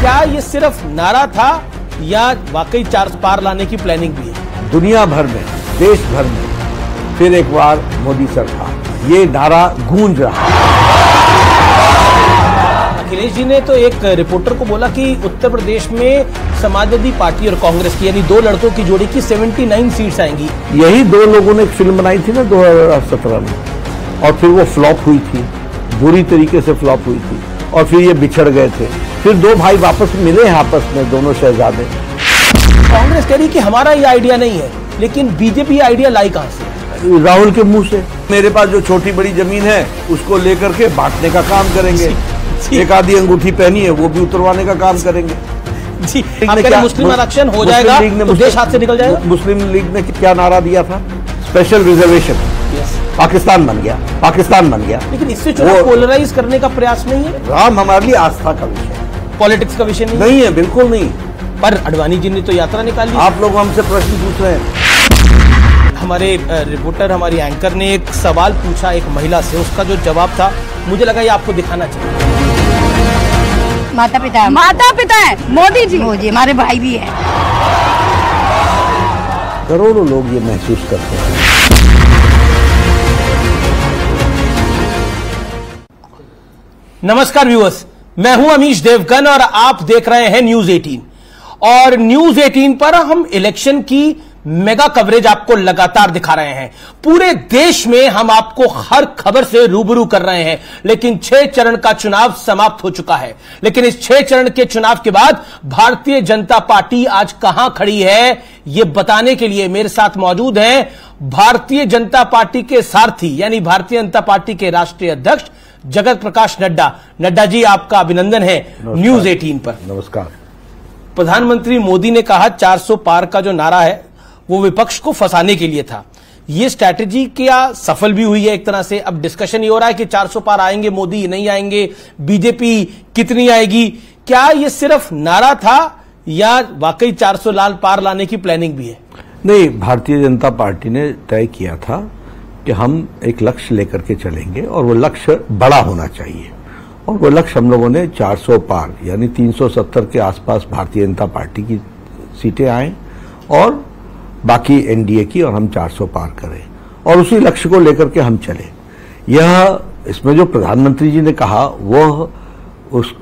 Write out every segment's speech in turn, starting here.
क्या ये सिर्फ नारा था या वाकई 400 पार लाने की प्लानिंग भी है? दुनिया भर में, देश भर में फिर एक बार मोदी सरकार, ये नारा गूंज रहा है। अखिलेश जी ने तो एक रिपोर्टर को बोला कि उत्तर प्रदेश में समाजवादी पार्टी और कांग्रेस की यानी दो लड़कों की जोड़ी की 79 सीट्स आएंगी। यही दो लोगों ने एक फिल्म बनाई थी ना 2017 में, और फिर वो फ्लॉप हुई थी, बुरी तरीके से फ्लॉप हुई थी, और फिर ये बिछड़ गए थे। फिर दो भाई वापस मिले हैं आपस में, दोनों शहजादे। कांग्रेस कह रही कि हमारा ये आइडिया नहीं है, लेकिन बीजेपी आइडिया लाई कहां से? राहुल के मुंह से। मेरे पास जो छोटी बड़ी जमीन है उसको लेकर के बांटने का काम करेंगे। एक आधी अंगूठी पहनी है वो भी उतरवाने का काम करेंगे। जी, आप कह रहे मुस्लिम आरक्षण हो जाएगा तो देश हाथ से निकल जाएगा। मुस्लिम लीग ने क्या नारा दिया था? Special reservation. पाकिस्तान बन गया, पाकिस्तान बन गया। लेकिन इससे चुनाव पोलराइज करने का प्रयास नहीं है। राम हमारे लिए आस्था का विषय है, पॉलिटिक्स का विषय नहीं है, बिल्कुल नहीं। पर अडवाणी जी ने तो यात्रा निकाली। आप लोग हमसे प्रश्न पूछ रहे हैं। हमारे रिपोर्टर, हमारी एंकर ने एक सवाल पूछा एक महिला से, उसका जो जवाब था मुझे लगा ये आपको दिखाना चाहिए। माता पिता है मोदी जी हमारे भाई भी है। करोड़ों लोग ये महसूस करते हैं। नमस्कार व्यूअर्स, मैं हूं अमीश देवगन और आप देख रहे हैं न्यूज 18। और न्यूज 18 पर हम इलेक्शन की मेगा कवरेज आपको लगातार दिखा रहे हैं। पूरे देश में हम आपको हर खबर से रूबरू कर रहे हैं। लेकिन 6 चरण का चुनाव समाप्त हो चुका है। लेकिन इस 6 चरण के चुनाव के बाद भारतीय जनता पार्टी आज कहां खड़ी है, यह बताने के लिए मेरे साथ मौजूद हैं भारतीय जनता पार्टी के सारथी यानी भारतीय जनता पार्टी के राष्ट्रीय अध्यक्ष जगत प्रकाश नड्डा। नड्डा जी, आपका अभिनंदन है न्यूज 18 पर। नमस्कार। प्रधानमंत्री मोदी ने कहा 400 पार का जो नारा है वो विपक्ष को फंसाने के लिए था। ये स्ट्रैटेजी क्या सफल भी हुई है? एक तरह से अब डिस्कशन ये हो रहा है कि 400 पार आएंगे मोदी, नहीं आएंगे, बीजेपी कितनी आएगी। क्या ये सिर्फ नारा था या वाकई 400 लाल पार लाने की प्लानिंग भी है? नहीं, भारतीय जनता पार्टी ने तय किया था कि हम एक लक्ष्य लेकर के चलेंगे और वो लक्ष्य बड़ा होना चाहिए। और वो लक्ष्य हम लोगों ने 400 पार यानी 370 के आसपास भारतीय जनता पार्टी की सीटें आए और बाकी एनडीए की, और हम 400 पार करें और उसी लक्ष्य को लेकर के हम चले। यह इसमें जो प्रधानमंत्री जी ने कहा वह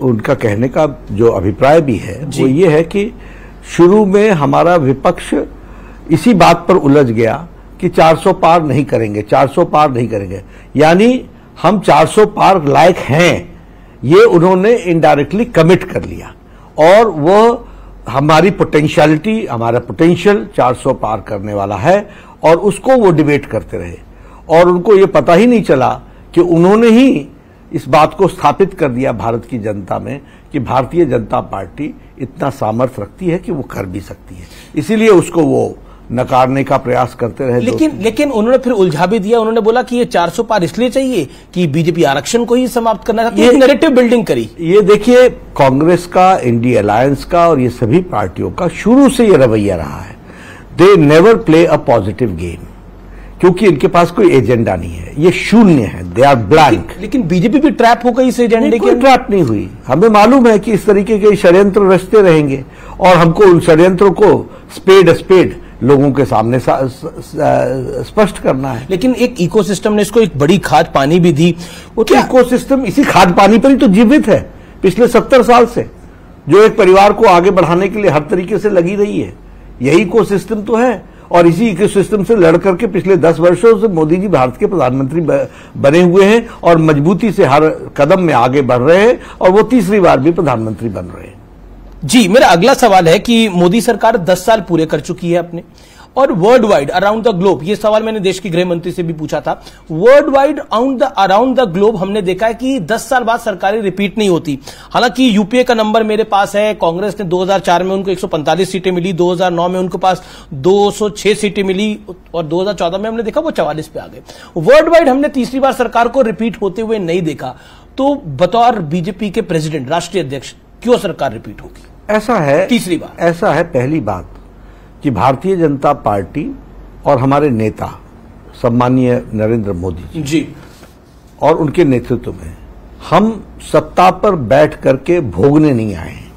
उनका कहने का जो अभिप्राय भी है वो ये है कि शुरू में हमारा विपक्ष इसी बात पर उलझ गया कि 400 पार नहीं करेंगे, 400 पार नहीं करेंगे, यानी हम 400 पार लायक हैं, ये उन्होंने इनडायरेक्टली कमिट कर लिया। और वह हमारी पोटेंशियलिटी, हमारा पोटेंशियल 400 पार करने वाला है और उसको वो डिबेट करते रहे। और उनको ये पता ही नहीं चला कि उन्होंने ही इस बात को स्थापित कर दिया भारत की जनता में कि भारतीय जनता पार्टी इतना सामर्थ्य रखती है कि वो कर भी सकती है। इसीलिए उसको वो नकारने का प्रयास करते रहे। लेकिन उन्होंने फिर उलझा भी दिया। उन्होंने बोला कि ये 400 पार इसलिए चाहिए कि बीजेपी आरक्षण को ही समाप्त करना था। ये नैरेटिव बिल्डिंग करी। ये देखिए, कांग्रेस का, इंडिया अलायंस का और ये सभी पार्टियों का शुरू से ये रवैया रहा है। They never play a positive game, क्योंकि इनके पास कोई एजेंडा नहीं है, ये शून्य है, दे आर ब्लैंक। लेकिन बीजेपी भी ट्रैप हो गई इस एजेंडे के। ट्रैप नहीं हुई। हमें मालूम है कि इस तरीके के षड्यंत्र रचते रहेंगे और हमको उन षड्यंत्रों को स्पेड लोगों के सामने स्पष्ट करना है। लेकिन एक इकोसिस्टम ने इसको एक बड़ी खाद पानी भी दी। वो तो इकोसिस्टम इसी खाद पानी पर ही तो जीवित है पिछले 70 साल से, जो एक परिवार को आगे बढ़ाने के लिए हर तरीके से लगी रही है। यही इकोसिस्टम तो है। और इसी इकोसिस्टम से लड़ करके पिछले 10 वर्षों से मोदी जी भारत के प्रधानमंत्री बने हुए हैं और मजबूती से हर कदम में आगे बढ़ रहे हैं और वो तीसरी बार भी प्रधानमंत्री बन रहे हैं। जी, मेरा अगला सवाल है कि मोदी सरकार 10 साल पूरे कर चुकी है अपने, और world wide around the globe, ये सवाल मैंने देश की गृह मंत्री से भी पूछा था, world wide around the globe हमने देखा है कि 10 साल बाद सरकारें रिपीट नहीं होती। हालांकि यूपीए का नंबर मेरे पास है, कांग्रेस ने 2004 में उनको 145 सीटें मिली, 2009 में उनके पास 206 सीटें मिली और 2014 में हमने देखा वो 44 पे आ गए। वर्ल्ड वाइड हमने तीसरी बार सरकार को रिपीट होते हुए नहीं देखा। तो बतौर बीजेपी के प्रेसिडेंट, राष्ट्रीय अध्यक्ष, क्यों सरकार रिपीट होगी? ऐसा है, तीसरी बार ऐसा है, पहली बात कि भारतीय जनता पार्टी और हमारे नेता सम्मानीय नरेंद्र मोदी जी और उनके नेतृत्व में हम सत्ता पर बैठ करके भोगने नहीं आए हैं,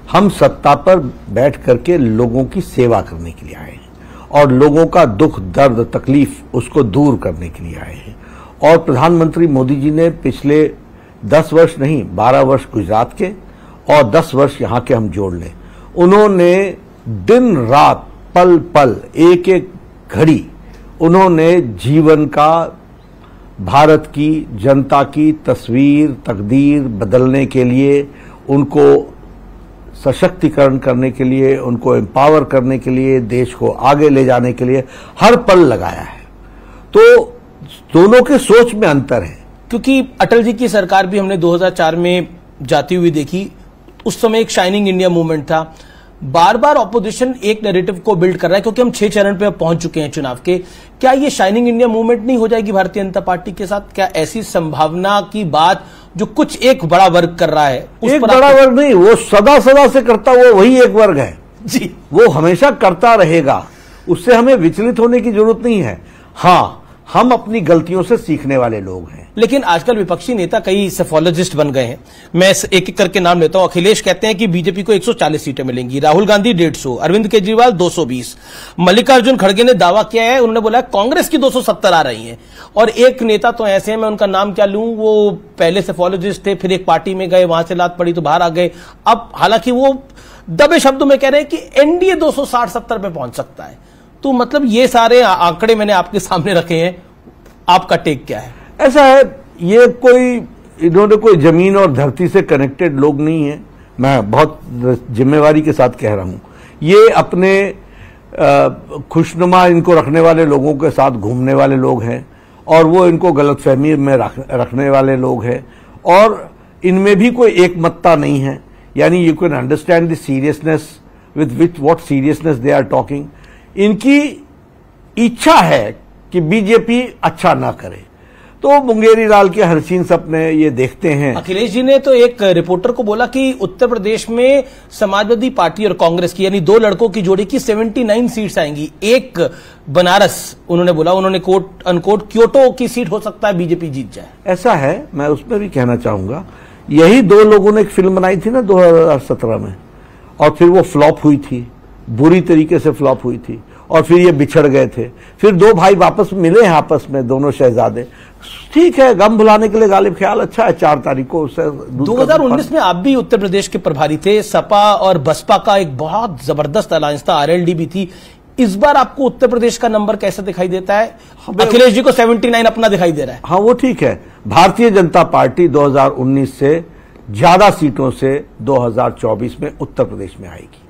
हम सत्ता पर बैठ करके लोगों की सेवा करने के लिए आए हैं और लोगों का दुख दर्द तकलीफ उसको दूर करने के लिए आए हैं। और प्रधानमंत्री मोदी जी ने पिछले 10 वर्ष नहीं 12 वर्ष गुजरात के और 10 वर्ष यहां के हम जोड़ लें, उन्होंने दिन रात पल पल एक एक घड़ी उन्होंने जीवन का भारत की जनता की तस्वीर तकदीर बदलने के लिए, उनको सशक्तिकरण करने के लिए, उनको एम्पावर करने के लिए, देश को आगे ले जाने के लिए हर पल लगाया है। तो दोनों के सोच में अंतर है। क्योंकि अटल जी की सरकार भी हमने 2004 में जाती हुई देखी, उस समय एक शाइनिंग इंडिया मूवमेंट था। बार बार ऑपोजिशन एक नैरेटिव को बिल्ड कर रहा है क्योंकि हम 6 चरण पे पहुंच चुके हैं चुनाव के। क्या ये शाइनिंग इंडिया मूवमेंट नहीं हो जाएगी भारतीय जनता पार्टी के साथ? क्या ऐसी संभावना की बात जो कुछ एक बड़ा वर्ग कर रहा है, उस एक बड़ा वर्ग नहीं, वो सदा सदा से करता हुआ वही एक वर्ग है जी, वो हमेशा करता रहेगा, उससे हमें विचलित होने की जरूरत नहीं है। हाँ, हम अपनी गलतियों से सीखने वाले लोग हैं। लेकिन आजकल विपक्षी नेता कई सेफोलॉजिस्ट बन गए हैं। मैं एक एक करके नाम लेता हूं। अखिलेश कहते हैं कि बीजेपी को 140 सीटें मिलेंगी, राहुल गांधी 150, अरविंद केजरीवाल 220, मल्लिकार्जुन खड़गे ने दावा किया है, उन्होंने बोला कांग्रेस की 270 आ रही हैं। और एक नेता तो ऐसे हैं, मैं उनका नाम क्या लूं, वो पहले सेफोलॉजिस्ट थे, फिर एक पार्टी में गए, वहां से लात पड़ी तो बाहर आ गए। अब हालांकि वो दबे शब्दों में कह रहे हैं कि एनडीए 260-70 पे पहुंच सकता है। तो मतलब ये सारे आंकड़े मैंने आपके सामने रखे हैं, आपका टेक क्या है? ऐसा है, ये इन्होंने कोई जमीन और धरती से कनेक्टेड लोग नहीं है। मैं बहुत जिम्मेवारी के साथ कह रहा हूं, ये अपने खुशनुमा इनको रखने वाले लोगों के साथ घूमने वाले लोग हैं और वो इनको गलतफहमी में रखने वाले लोग हैं और इनमें भी कोई एकमतता नहीं है। यानी you can understand the seriousness with what seriousness they are talking. इनकी इच्छा है कि बीजेपी अच्छा ना करे, तो मुंगेरी लाल के हसीन सपने ये देखते हैं। अखिलेश जी ने तो एक रिपोर्टर को बोला कि उत्तर प्रदेश में समाजवादी पार्टी और कांग्रेस की यानी 2 लड़कों की जोड़ी की 79 सीट्स आएंगी, एक बनारस उन्होंने बोला, उन्होंने कोट अनकोट क्योटो की सीट हो सकता है बीजेपी जीत जाए। ऐसा है, मैं उसमें भी कहना चाहूंगा, यही 2 लोगों ने एक फिल्म बनाई थी ना 2017 में और फिर वो फ्लॉप हुई थी, बुरी तरीके से फ्लॉप हुई थी और फिर ये बिछड़ गए थे। फिर 2 भाई वापस मिले हैं आपस में, दोनों शहजादे। ठीक है, गम भुलाने के लिए गालिब ख्याल अच्छा है। 4 तारीख को 2019 में आप भी उत्तर प्रदेश के प्रभारी थे, सपा और बसपा का एक बहुत जबरदस्त अलायंस था, आरएलडी भी थी। इस बार आपको उत्तर प्रदेश का नंबर कैसा दिखाई देता है? अखिलेश जी को 79 अपना दिखाई दे रहा है। हाँ, वो ठीक है। भारतीय जनता पार्टी 2019 से ज्यादा सीटों से 2024 में उत्तर प्रदेश में आएगी।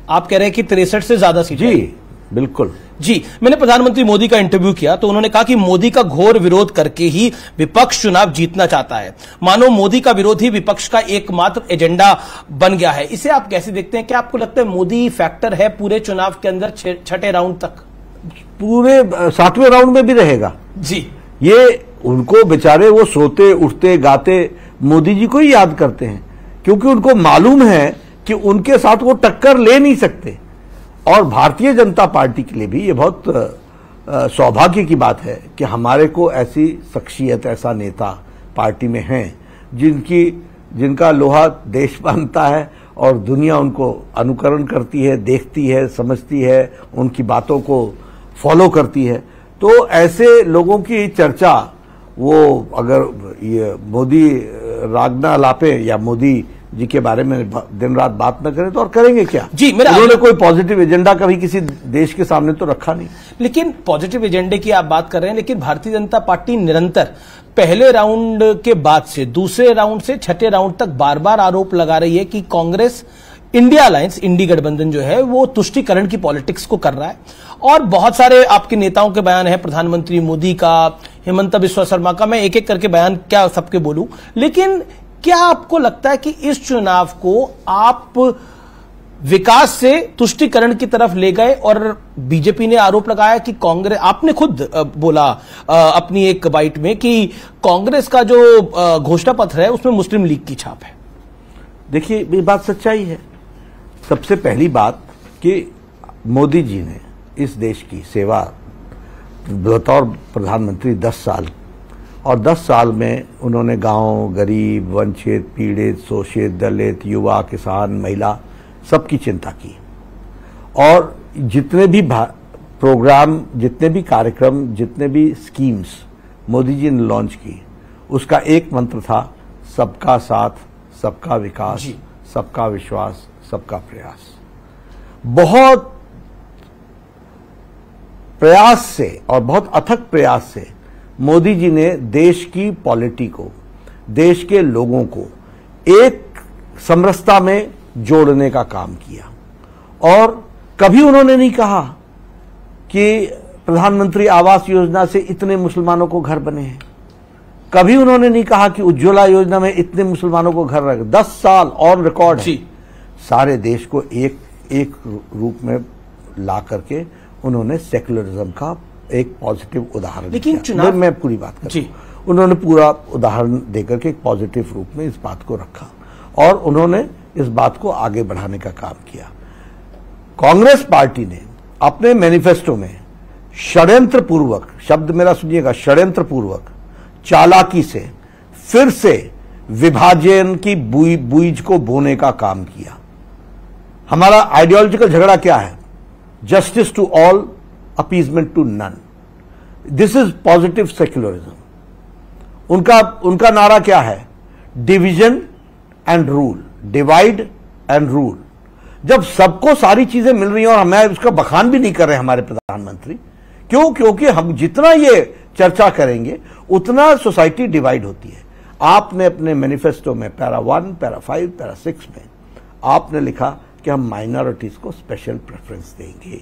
आप कह रहे हैं कि 63 से ज्यादा सीटें? जी बिल्कुल जी। मैंने प्रधानमंत्री मोदी का इंटरव्यू किया तो उन्होंने कहा कि मोदी का घोर विरोध करके ही विपक्ष चुनाव जीतना चाहता है। मानो मोदी का विरोध ही विपक्ष का एकमात्र एजेंडा बन गया है। इसे आप कैसे देखते हैं? क्या आपको लगता है मोदी फैक्टर है पूरे चुनाव के अंदर 6ठे राउंड तक? पूरे 7वें राउंड में भी रहेगा जी। ये उनको बेचारे वो सोते उठते गाते मोदी जी को ही याद करते हैं क्योंकि उनको मालूम है कि उनके साथ वो टक्कर ले नहीं सकते। और भारतीय जनता पार्टी के लिए भी ये बहुत सौभाग्य की बात है कि हमारे को ऐसी शख्सियत, ऐसा नेता पार्टी में हैं जिनका लोहा देश मानता है और दुनिया उनको अनुकरण करती है, देखती है, समझती है, उनकी बातों को फॉलो करती है। तो ऐसे लोगों की चर्चा वो अगर ये मोदी रागना लापे या मोदी जी के बारे में दिन रात बात न करें तो और करेंगे क्या? जी, उन्होंने कोई पॉजिटिव एजेंडा कभी किसी देश के सामने तो रखा नहीं। लेकिन पॉजिटिव एजेंडे की आप बात कर रहे हैं, लेकिन भारतीय जनता पार्टी निरंतर पहले राउंड के बाद से दूसरे राउंड से 6ठे राउंड तक बार बार आरोप लगा रही है कि कांग्रेस इंडिया अलायंस, इंडी गठबंधन जो है वो तुष्टीकरण की पॉलिटिक्स को कर रहा है। और बहुत सारे आपके नेताओं के बयान है, प्रधानमंत्री मोदी का, हेमंत बिस्वा शर्मा का, मैं एक एक करके बयान क्या सबके बोलूं। लेकिन क्या आपको लगता है कि इस चुनाव को आप विकास से तुष्टीकरण की तरफ ले गए? और बीजेपी ने आरोप लगाया कि कांग्रेस, आपने खुद बोला अपनी एक बाइट में कि कांग्रेस का जो घोषणा पत्र है उसमें मुस्लिम लीग की छाप है। देखिए, ये बात सच्चाई है। सबसे पहली बात कि मोदी जी ने इस देश की सेवा बतौर प्रधानमंत्री 10 साल, और 10 साल में उन्होंने गांव, गरीब, वंचित, पीड़ित, शोषित, दलित, युवा, किसान, महिला सबकी चिंता की। और जितने भी प्रोग्राम, जितने भी कार्यक्रम, जितने भी स्कीम्स मोदी जी ने लॉन्च की, उसका एक मंत्र था, सबका साथ, सबका विकास, सबका विश्वास, सबका प्रयास। बहुत प्रयास से और बहुत अथक प्रयास से मोदी जी ने देश की पॉलिटी को, देश के लोगों को एक समरसता में जोड़ने का काम किया। और कभी उन्होंने नहीं कहा कि प्रधानमंत्री आवास योजना से इतने मुसलमानों को घर बने हैं। कभी उन्होंने नहीं कहा कि उज्ज्वला योजना में इतने मुसलमानों को घर रखे। 10 साल ऑन रिकॉर्ड है, सारे देश को एक रूप में ला करके उन्होंने सेक्युलरिज्म का एक पॉजिटिव उदाहरण। लेकिन चुनाव, मैं पूरी बात कर रहा हूं, उन्होंने पूरा उदाहरण देकर के एक पॉजिटिव रूप में इस बात को रखा और उन्होंने इस बात को आगे बढ़ाने का काम किया। कांग्रेस पार्टी ने अपने मैनिफेस्टो में षड्यंत्र पूर्वक, शब्द मेरा सुनिएगा, षड्यंत्र पूर्वक, चालाकी से फिर से विभाजन की बीज को बोने का काम किया। हमारा आइडियोलॉजिकल झगड़ा क्या है? Justice to all, appeasement to none. This is positive secularism. उनका नारा क्या है? Division and rule, divide and rule. जब सबको सारी चीजें मिल रही हैं, और मैं उसका बखान भी नहीं कर रहे हमारे प्रधानमंत्री, क्यों? क्योंकि हम जितना ये चर्चा करेंगे उतना सोसाइटी डिवाइड होती है। आपने अपने मैनिफेस्टो में पैरा 1, पैरा 5, पैरा 6 में आपने लिखा कि हम माइनॉरिटीज को स्पेशल प्रेफरेंस देंगे।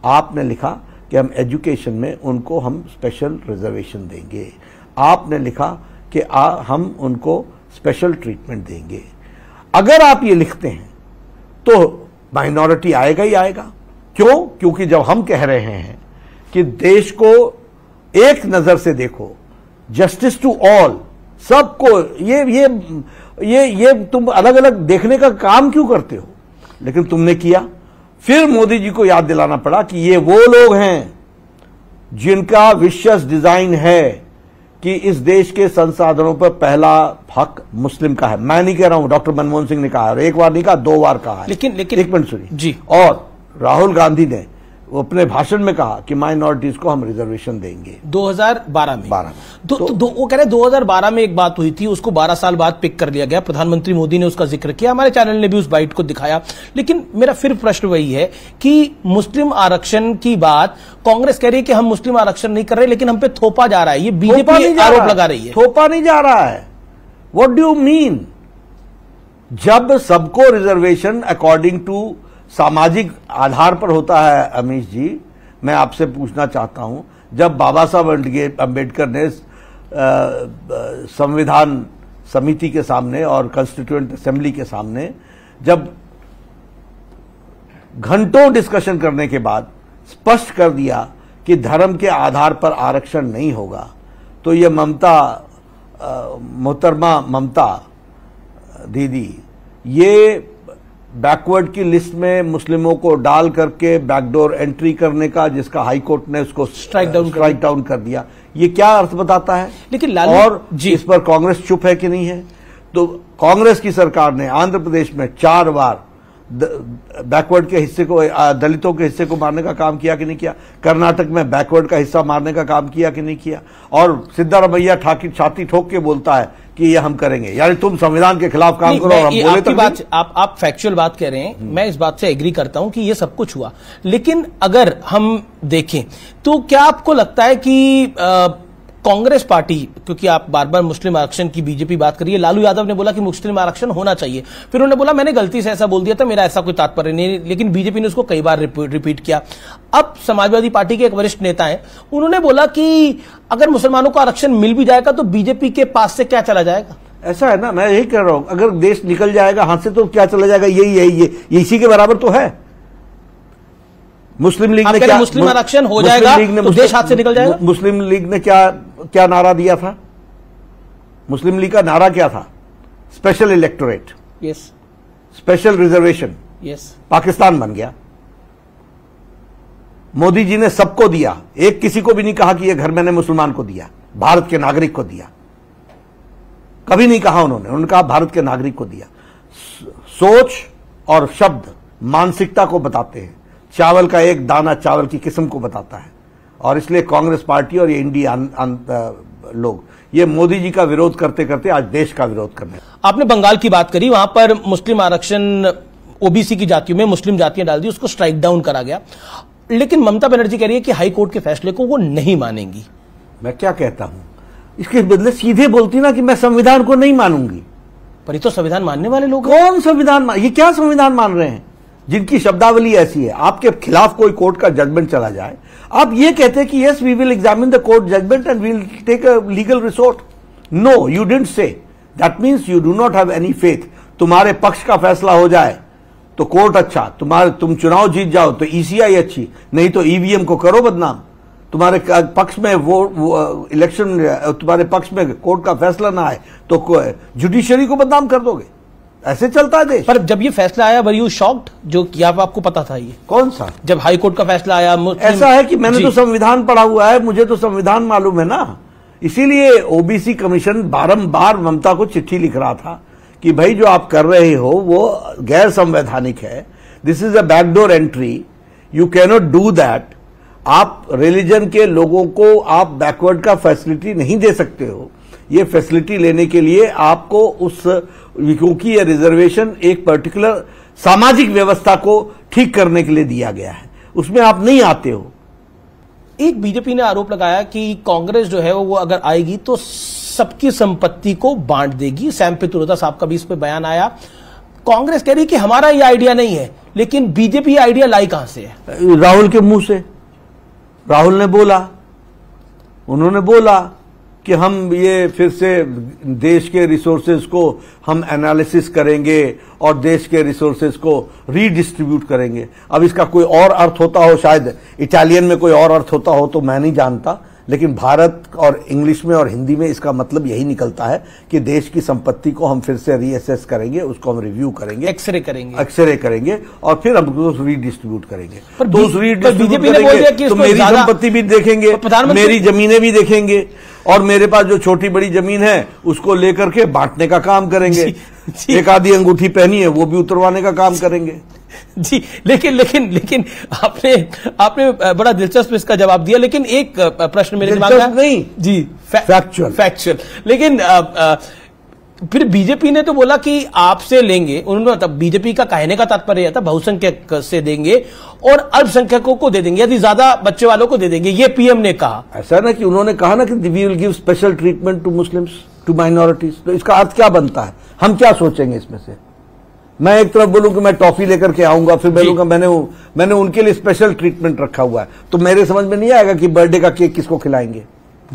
आपने लिखा कि हम एजुकेशन में उनको हम स्पेशल रिजर्वेशन देंगे। आपने लिखा कि हम उनको स्पेशल ट्रीटमेंट देंगे। अगर आप ये लिखते हैं तो माइनॉरिटी आएगा ही आएगा। क्यों? क्योंकि जब हम कह रहे हैं कि देश को एक नजर से देखो, जस्टिस टू ऑल, सबको, ये तुम अलग अलग देखने का काम क्यों करते हो? लेकिन तुमने किया। फिर मोदी जी को याद दिलाना पड़ा कि ये वो लोग हैं जिनका विशेष डिजाइन है कि इस देश के संसाधनों पर पहला हक मुस्लिम का है। मैं नहीं कह रहा हूं, डॉक्टर मनमोहन सिंह ने कहा, एक बार नहीं कहा, 2 बार कहा है। लेकिन एक मिनट सुनिए जी। और राहुल गांधी ने वो अपने भाषण में कहा कि माइनॉरिटीज को हम रिजर्वेशन देंगे 2012 में। तो वो कह रहे 2012 में एक बात हुई थी, उसको 12 साल बाद पिक कर लिया गया। प्रधानमंत्री मोदी ने उसका जिक्र किया, हमारे चैनल ने भी उस बाइट को दिखाया। लेकिन मेरा फिर प्रश्न वही है कि मुस्लिम आरक्षण की बात कांग्रेस कह रही है कि हम मुस्लिम आरक्षण नहीं कर रहे, लेकिन हम पे थोपा जा रहा है। ये बीजेपी आरोप लगा रही है। थोपा नहीं जा रहा है। What do you mean? जब सबको रिजर्वेशन अकॉर्डिंग टू सामाजिक आधार पर होता है, अमीश जी, मैं आपसे पूछना चाहता हूं, जब बाबा साहब अंबेडकर ने संविधान समिति के सामने और कॉन्स्टिट्यूएंट असेंबली के सामने जब घंटों डिस्कशन करने के बाद स्पष्ट कर दिया कि धर्म के आधार पर आरक्षण नहीं होगा, तो ये मोहतरमा ममता दीदी ये बैकवर्ड की लिस्ट में मुस्लिमों को डाल करके बैकडोर एंट्री करने का, जिसका हाई कोर्ट ने उसको स्ट्राइक डाउन कर दिया, ये क्या अर्थ बताता है? लेकिन और इस पर कांग्रेस चुप है कि नहीं है? तो कांग्रेस की सरकार ने आंध्र प्रदेश में 4 बार बैकवर्ड के हिस्से को, दलितों के हिस्से को मारने का काम किया कि नहीं किया? कर्नाटक में बैकवर्ड का हिस्सा मारने का काम किया कि नहीं किया? और सिद्धारमैया छाती ठोक के बोलता है कि ये हम करेंगे। यानी तुम संविधान के खिलाफ काम करो और हम बोले तो बात, आप फैक्चुअल बात कह रहे हैं, मैं इस बात से एग्री करता हूं कि ये सब कुछ हुआ। लेकिन अगर हम देखें तो क्या आपको लगता है कि कांग्रेस पार्टी, क्योंकि आप बार बार मुस्लिम आरक्षण की बीजेपी बात करिए, लालू यादव ने बोला कि मुस्लिम आरक्षण होना चाहिए, फिर उन्होंने बोला मैंने गलती से ऐसा बोल दिया था, मेरा ऐसा कोई तात्पर्य नहीं, लेकिन बीजेपी ने उसको कई बार रिपीट किया। अब समाजवादी पार्टी के एक वरिष्ठ नेता हैं, उन्होंने बोला कि अगर मुसलमानों को आरक्षण मिल भी जाएगा तो बीजेपी के पास से क्या चला जाएगा? ऐसा है ना, मैं यही कह रहा हूं, अगर देश निकल जाएगा हाथ से तो क्या चला जाएगा? यही इसी के बराबर तो है। मुस्लिम लीग ने क्या, मुस्लिम आरक्षण हो जाएगा तो देश हाथ से निकल जाएगा? मुस्लिम लीग ने क्या नारा दिया था? मुस्लिम लीग का नारा क्या था? Special electorate, yes, special reservation, yes. Pakistan बन गया। मोदी जी ने सबको दिया, एक किसी को भी नहीं कहा कि यह घर मैंने मुसलमान को दिया, भारत के नागरिक को दिया, कभी नहीं कहा उन्होंने कहा भारत के नागरिक को दिया। सोच और शब्द मानसिकता को बताते हैं, चावल का एक दाना चावल की किस्म को बताता है। और इसलिए कांग्रेस पार्टी और ये इंडिया लोग ये मोदी जी का विरोध करते करते आज देश का विरोध कर रहे हैं। आपने बंगाल की बात करी, वहां पर मुस्लिम आरक्षण ओबीसी की जातियों में मुस्लिम जातियां डाल दी, उसको स्ट्राइक डाउन करा गया, लेकिन ममता बनर्जी कह रही है कि हाई कोर्ट के फैसले को वो नहीं मानेंगी। मैं क्या कहता हूं, इसके बदले सीधे बोलती ना कि मैं संविधान को नहीं मानूंगी। पर ये तो संविधान मानने वाले लोग, कौन संविधान ये क्या संविधान मान रहे हैं जिनकी शब्दावली ऐसी है? आपके खिलाफ कोई कोर्ट का जजमेंट चला जाए, आप ये कहते हैं कि yes we will examine the court judgment and we will take a legal resort. No, you didn't say. That means you do not have any faith. तुम्हारे पक्ष का फैसला हो जाए तो कोर्ट अच्छा, तुम चुनाव जीत जाओ तो ईसीआई अच्छी, नहीं तो ईवीएम को करो बदनाम। तुम्हारे पक्ष में वो इलेक्शन, तुम्हारे पक्ष में कोर्ट का फैसला ना आए तो जुडिशरी को बदनाम कर दोगे। ऐसे चलता है देश। पर जब ये फैसला आया वर यू शॉक्ड? जो किया आपको पता था ये? कौन सा? जब हाई कोर्ट का फैसला आया। ऐसा है कि मैंने तो संविधान पढ़ा हुआ है, मुझे तो संविधान मालूम है ना। इसीलिए ओबीसी कमीशन बारंबार ममता को चिट्ठी लिख रहा था कि भाई जो आप कर रहे हो वो गैर संवैधानिक है, this is a backdoor entry, you cannot do that. आप रिलीजन के लोगों को आप बैकवर्ड का फैसिलिटी नहीं दे सकते हो। ये फैसिलिटी लेने के लिए आपको उस, क्योंकि ये रिजर्वेशन एक पर्टिकुलर सामाजिक व्यवस्था को ठीक करने के लिए दिया गया है, उसमें आप नहीं आते हो। एक बीजेपी ने आरोप लगाया कि कांग्रेस जो है वो अगर आएगी तो सबकी संपत्ति को बांट देगी। सैम पित्रोदा साहब का भी इस पे बयान आया। कांग्रेस कह रही कि हमारा ये आइडिया नहीं है, लेकिन बीजेपी आइडिया लाई कहां से है? राहुल के मुंह से। राहुल ने बोला, उन्होंने बोला कि हम ये फिर से देश के रिसोर्सेज को हम एनालिसिस करेंगे और देश के रिसोर्सेज को रीडिस्ट्रीब्यूट करेंगे। अब इसका कोई और अर्थ होता हो, शायद इटालियन में कोई और अर्थ होता हो तो मैं नहीं जानता, लेकिन भारत और इंग्लिश में और हिंदी में इसका मतलब यही निकलता है कि देश की संपत्ति को हम फिर से रीअसेस करेंगे, उसको हम रिव्यू करेंगे, एक्सरे करेंगे और फिर हम उसको रीडिस्ट्रीब्यूट करेंगे। तो उस रीडिस्ट्रीब्यूट करेंगे तो मेरी संपत्ति भी देखेंगे, मेरी जमीनें भी देखेंगे, और मेरे पास जो छोटी बड़ी जमीन है उसको लेकर के बांटने का काम करेंगे। एक आधी अंगूठी पहनी है वो भी उतरवाने का काम करेंगे। जी, लेकिन आपने बड़ा दिलचस्प इसका जवाब दिया, लेकिन एक प्रश्न मेरे दिमाग में नहीं जी, फैक्चुअल। लेकिन फिर बीजेपी ने तो बोला कि आपसे लेंगे, उन्होंने तब बीजेपी का कहने का तात्पर्य यह था बहुसंख्यक से देंगे और अल्पसंख्यकों को दे देंगे, यदि ज्यादा बच्चे वालों को दे देंगे, ये पीएम ने कहा। ऐसा ना कि उन्होंने कहा ना कि we will give special treatment to Muslims, to minorities. तो इसका अर्थ क्या बनता है? हम क्या सोचेंगे इसमें से? मैं एक तरफ बोलूं कि मैं टॉफी लेकर के आऊंगा, फिर बोलूंगा मैंने उनके लिए स्पेशल ट्रीटमेंट रखा हुआ है, तो मेरे समझ में नहीं आएगा कि बर्थडे का केक किसको खिलाएंगे।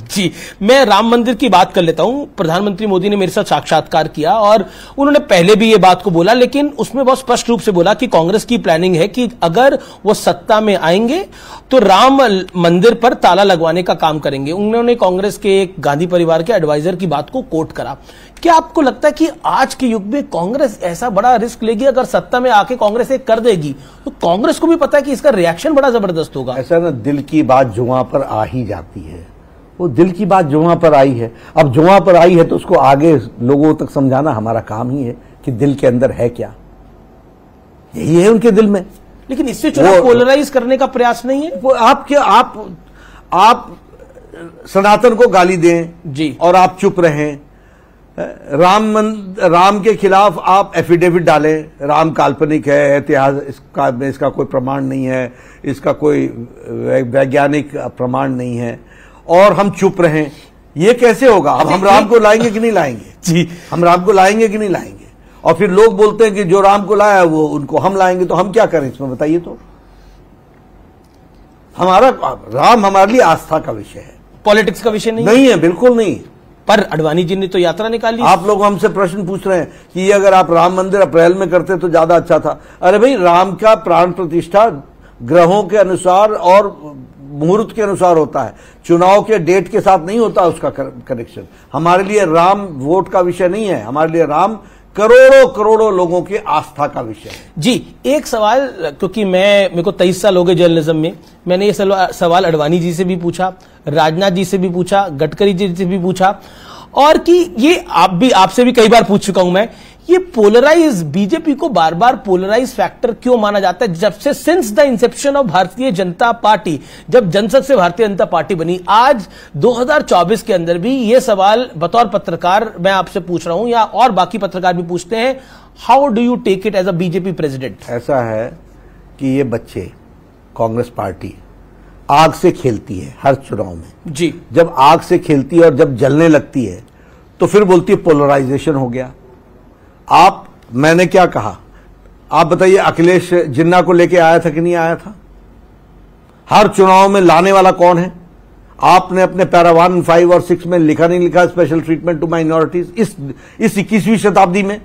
जी, मैं राम मंदिर की बात कर लेता हूं। प्रधानमंत्री मोदी ने मेरे साथ साक्षात्कार किया और उन्होंने पहले भी ये बात को बोला, लेकिन उसमें बहुत स्पष्ट रूप से बोला कि कांग्रेस की प्लानिंग है कि अगर वो सत्ता में आएंगे तो राम मंदिर पर ताला लगवाने का काम करेंगे। उन्होंने कांग्रेस के एक गांधी परिवार के एडवाइजर की बात को कोट करा। क्या आपको लगता है कि आज के युग में कांग्रेस ऐसा बड़ा रिस्क लेगी? अगर सत्ता में आके कांग्रेस एक कर देगी तो कांग्रेस को भी पता है कि इसका रिएक्शन बड़ा जबरदस्त होगा। ऐसा ना, दिल की बात जुआ पर आ ही जाती है। वो दिल की बात जुआ पर आई है, अब जुआ पर आई है तो उसको आगे लोगों तक समझाना हमारा काम ही है कि दिल के अंदर है क्या, यही है उनके दिल में। लेकिन इससे चुनाव पोलराइज करने का प्रयास नहीं है। वो आप सनातन को गाली दें जी और आप चुप रहें, राम के खिलाफ आप एफिडेविट डालें, राम काल्पनिक है, इतिहास इसका कोई प्रमाण नहीं है, इसका कोई वैज्ञानिक प्रमाण नहीं है, और हम चुप रहें, ये कैसे होगा? अब हम राम को लाएंगे कि नहीं लाएंगे? जी, हम राम को लाएंगे कि नहीं लाएंगे? और फिर लोग बोलते हैं कि जो राम को लाया वो उनको हम लाएंगे, तो हम क्या करें इसमें बताइए? तो राम हमारे लिए आस्था का विषय है, पॉलिटिक्स का विषय नहीं है, बिल्कुल नहीं। पर अडवाणी जी ने तो यात्रा निकाली। आप लोग हमसे प्रश्न पूछ रहे हैं कि ये अगर आप राम मंदिर अप्रैल में करते तो ज्यादा अच्छा था। अरे भाई, राम का प्राण प्रतिष्ठा ग्रहों के अनुसार और मुहूर्त के अनुसार होता है, चुनाव के डेट के साथ नहीं होता उसका कनेक्शन। हमारे लिए राम वोट का विषय नहीं है, हमारे लिए राम करोड़ों करोड़ों लोगों के आस्था का विषय है। जी, एक सवाल, क्योंकि मेरे को 23 साल हो गए जर्नलिज्म में, मैंने ये सवाल अडवाणी जी से भी पूछा, राजनाथ जी से भी पूछा, गडकरी जी से भी पूछा, और कि ये आपसे भी कई बार पूछ चुका हूं मैं ये पोलराइज बीजेपी को बार बार पोलराइज फैक्टर क्यों माना जाता है? जब से since the Inception of Bharatiya Janata party, जब जनसद से भारतीय जनता पार्टी बनी, आज 2024 के अंदर भी ये सवाल बतौर पत्रकार मैं आपसे पूछ रहा हूं या और बाकी पत्रकार भी पूछते हैं, how do you take it as a BJP president? ऐसा है कि ये बच्चे, कांग्रेस पार्टी आग से खेलती है हर चुनाव में जी। जब आग से खेलती है और जब जलने लगती है तो फिर बोलती है पोलराइजेशन हो गया। मैंने क्या कहा, आप बताइए, अखिलेश जिन्ना को लेके आया था कि नहीं आया था? हर चुनाव में लाने वाला कौन है? आपने अपने पैरा 1, 5 और 6 में लिखा नहीं लिखा स्पेशल ट्रीटमेंट टू माइनॉरिटीज? इस 21वीं शताब्दी में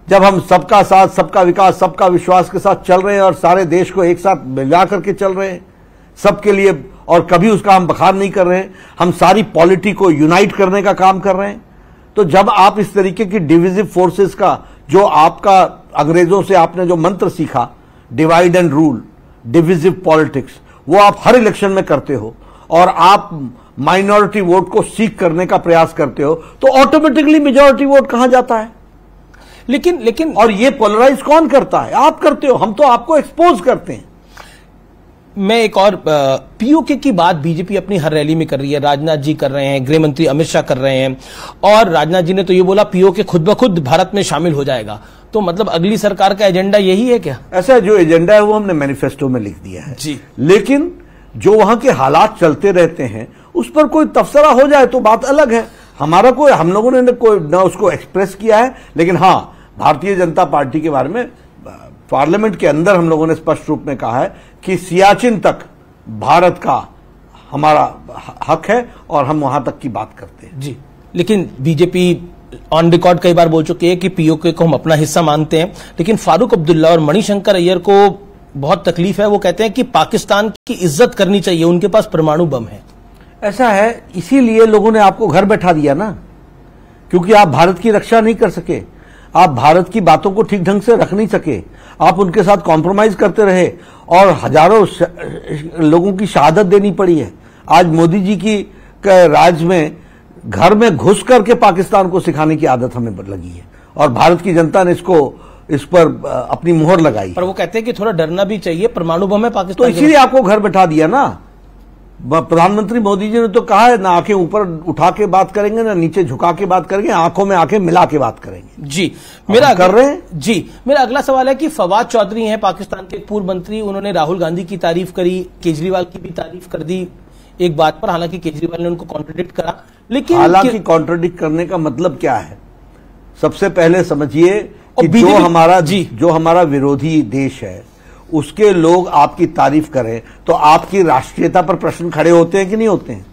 जब हम सबका साथ, सबका विकास, सबका विश्वास के साथ चल रहे हैं और सारे देश को एक साथ मिला करके चल रहे हैं सबके लिए, और कभी उसका हम बखान नहीं कर रहे हैं, हम सारी पॉलिटी को यूनाइट करने का काम कर रहे हैं, तो जब आप इस तरीके की डिविजिव फोर्सेस का, जो आपका अंग्रेजों से आपने जो मंत्र सीखा, divide and rule, divisive politics, वो आप हर इलेक्शन में करते हो और आप माइनॉरिटी वोट को सीख करने का प्रयास करते हो, तो ऑटोमेटिकली मेजॉरिटी वोट कहां जाता है? लेकिन और ये पोलराइज कौन करता है? आप करते हो, हम तो आपको एक्सपोज करते हैं। मैं एक और पीओके की बात बीजेपी अपनी हर रैली में कर रही है, राजनाथ जी कर रहे हैं, गृह मंत्री अमित शाह कर रहे हैं, और राजनाथ जी ने तो ये बोला पीओके खुद ब खुद भारत में शामिल हो जाएगा। तो मतलब अगली सरकार का एजेंडा यही है क्या? ऐसा जो एजेंडा है वो हमने मैनिफेस्टो में लिख दिया है जी। लेकिन जो वहां के हालात चलते रहते हैं उस पर कोई तबसरा हो जाए तो बात अलग है। हमारा कोई, हम लोगों ने कोई न उसको एक्सप्रेस किया है, लेकिन हाँ, भारतीय जनता पार्टी के बारे में पार्लियामेंट के अंदर हम लोगों ने स्पष्ट रूप में कहा है कि सियाचिन तक भारत का हमारा हक है और हम वहां तक की बात करते हैं। जी। लेकिन बीजेपी ऑन रिकॉर्ड कई बार बोल चुकी है कि पीओके को हम अपना हिस्सा मानते हैं, लेकिन फारूक अब्दुल्ला और मणिशंकर अय्यर को बहुत तकलीफ है। वो कहते हैं कि पाकिस्तान की इज्जत करनी चाहिए, उनके पास परमाणु बम है। ऐसा है, इसीलिए लोगों ने आपको घर बैठा दिया ना, क्योंकि आप भारत की रक्षा नहीं कर सके, आप भारत की बातों को ठीक ढंग से रख नहीं सके, आप उनके साथ कॉम्प्रोमाइज करते रहे और हजारों लोगों की शहादत देनी पड़ी है। आज मोदी जी की राज में घर में घुस करके पाकिस्तान को सिखाने की आदत हमें लगी है और भारत की जनता ने इस पर अपनी मुहर लगाई। पर वो कहते हैं कि थोड़ा डरना भी चाहिए, परमाणु बम है पाकिस्तान, तो इसीलिए आपको घर बैठा दिया ना। प्रधानमंत्री मोदी जी ने तो कहा है, ना आंखें ऊपर उठा के बात करेंगे ना नीचे झुका के बात करेंगे, आंखों में आंखें मिला के बात करेंगे। जी। कर रहे हैं जी। मेरा अगला सवाल है कि फवाद चौधरी हैं पाकिस्तान के पूर्व मंत्री, उन्होंने राहुल गांधी की तारीफ करी, केजरीवाल की भी तारीफ कर दी एक बात पर, हालांकि केजरीवाल ने उनको कॉन्ट्रडिक्ट करा। लेकिन हालांकि कॉन्ट्रडिक्ट करने का मतलब क्या है? सबसे पहले समझिए कि जो हमारा विरोधी देश है उसके लोग आपकी तारीफ करें तो आपकी राष्ट्रीयता पर प्रश्न खड़े होते हैं कि नहीं होते हैं?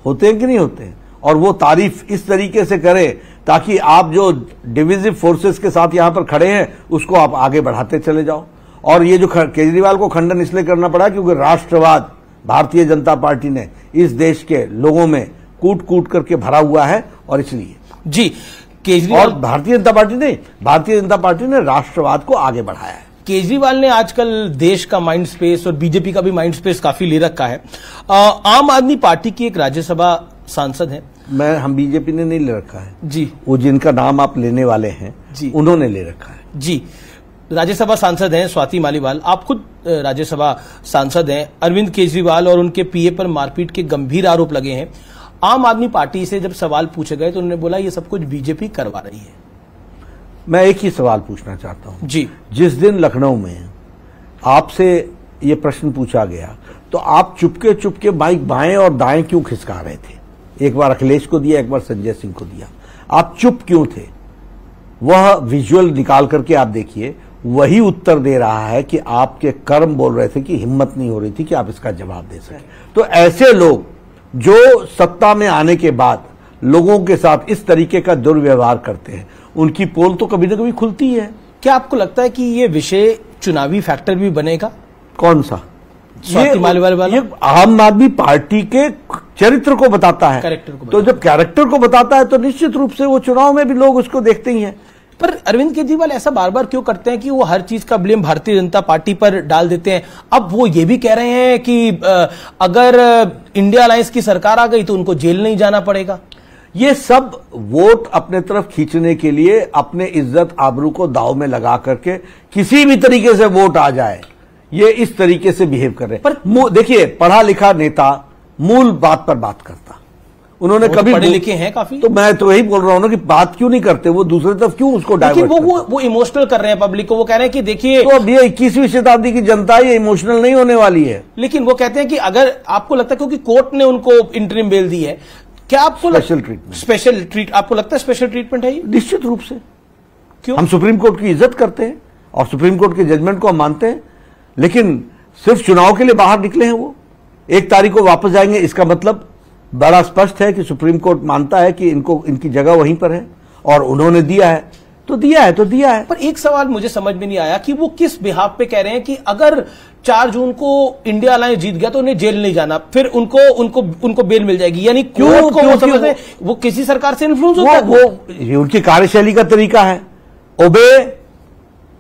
होते हैं कि नहीं होते हैं? और वो तारीफ इस तरीके से करें ताकि आप जो डिविजिव फोर्सेस के साथ यहां पर खड़े हैं उसको आप आगे बढ़ाते चले जाओ। और ये जो केजरीवाल को खंडन इसलिए करना पड़ा क्योंकि राष्ट्रवाद भारतीय जनता पार्टी ने इस देश के लोगों में कूट कूट करके भरा हुआ है और इसलिए जी केजरीवाल, और भारतीय जनता पार्टी ने राष्ट्रवाद को आगे बढ़ाया है। केजरीवाल ने आजकल देश का माइंड स्पेस और बीजेपी का भी माइंड स्पेस काफी ले रखा है। आम आदमी पार्टी की एक राज्यसभा सांसद है। हम बीजेपी ने नहीं ले रखा है जी, वो जिनका नाम आप लेने वाले हैं जी, उन्होंने ले रखा है जी। राज्यसभा सांसद हैं स्वाति मालीवाल, आप खुद राज्यसभा सांसद हैं। अरविंद केजरीवाल और उनके पीए पर मारपीट के गंभीर आरोप लगे हैं। आम आदमी पार्टी से जब सवाल पूछे गए तो उन्होंने बोला ये सब कुछ बीजेपी करवा रही है। मैं एक ही सवाल पूछना चाहता हूं जी। जिस दिन लखनऊ में आपसे ये प्रश्न पूछा गया तो आप चुपके चुपके माइक बाएं और दाएं क्यों खिसका रहे थे? एक बार अखिलेश को दिया, एक बार संजय सिंह को दिया, आप चुप क्यों थे? वह विजुअल निकाल करके आप देखिए, वही उत्तर दे रहा है कि आपके कर्म बोल रहे थे कि हिम्मत नहीं हो रही थी कि आप इसका जवाब दे सकें। तो ऐसे लोग जो सत्ता में आने के बाद लोगों के साथ इस तरीके का दुर्व्यवहार करते हैं, उनकी पोल तो कभी न कभी खुलती है। क्या आपको लगता है कि ये विषय चुनावी फैक्टर भी बनेगा? कौन सा? स्वाति मालीवाल वाला? ये आम आदमी पार्टी के चरित्र को बताता है, कैरेक्टर को। तो जब कैरेक्टर को बताता है तो निश्चित रूप से वो चुनाव में भी लोग उसको देखते ही हैं। पर अरविंद केजरीवाल ऐसा बार बार क्यों करते हैं कि वो हर चीज का ब्लेम भारतीय जनता पार्टी पर डाल देते हैं? अब वो ये भी कह रहे हैं कि अगर इंडिया अलायंस की सरकार आ गई तो उनको जेल नहीं जाना पड़ेगा। ये सब वोट अपने तरफ खींचने के लिए अपने इज्जत आबरू को दाव में लगा करके किसी भी तरीके से वोट आ जाए, ये इस तरीके से बिहेव कर रहे हैं। पर देखिए, पढ़ा लिखा नेता मूल बात पर बात करता, उन्होंने कभी पढ़े लिखे हैं काफी, तो मैं तो वही बोल रहा हूं ना कि बात क्यों नहीं करते, वो दूसरी तरफ क्यों उसको डाइवर्ट करते? वो इमोशनल कर रहे हैं पब्लिक को। वो कह रहे हैं कि देखिए, तो अब ये 21वीं शताब्दी की जनता ये इमोशनल नहीं होने वाली है। लेकिन वो कहते हैं कि अगर आपको लगता है क्योंकि कोर्ट ने उनको इंटरिम बेल दी है, क्या आपको स्पेशल ट्रीट आपको लगता है स्पेशल ट्रीटमेंट है ये? निश्चित रूप से। क्यों? हम सुप्रीम कोर्ट की इज्जत करते हैं और सुप्रीम कोर्ट के जजमेंट को हम मानते हैं, लेकिन सिर्फ चुनाव के लिए बाहर निकले हैं वो, 1 तारीख को वापस जाएंगे, इसका मतलब बड़ा स्पष्ट है कि सुप्रीम कोर्ट मानता है कि इनकी जगह वहीं पर है और उन्होंने दिया है तो दिया है। पर एक सवाल मुझे समझ में नहीं आया कि वो किस बिहाफ पे कह रहे हैं कि अगर 4 जून को इंडिया अलायंस जीत गया तो उन्हें जेल नहीं जाना, फिर उनको बेल मिल जाएगी, यानी क्यों वो किसी सरकार से इन्फ्लुएंस होता है? वो उनकी कार्यशैली का तरीका है, ओबे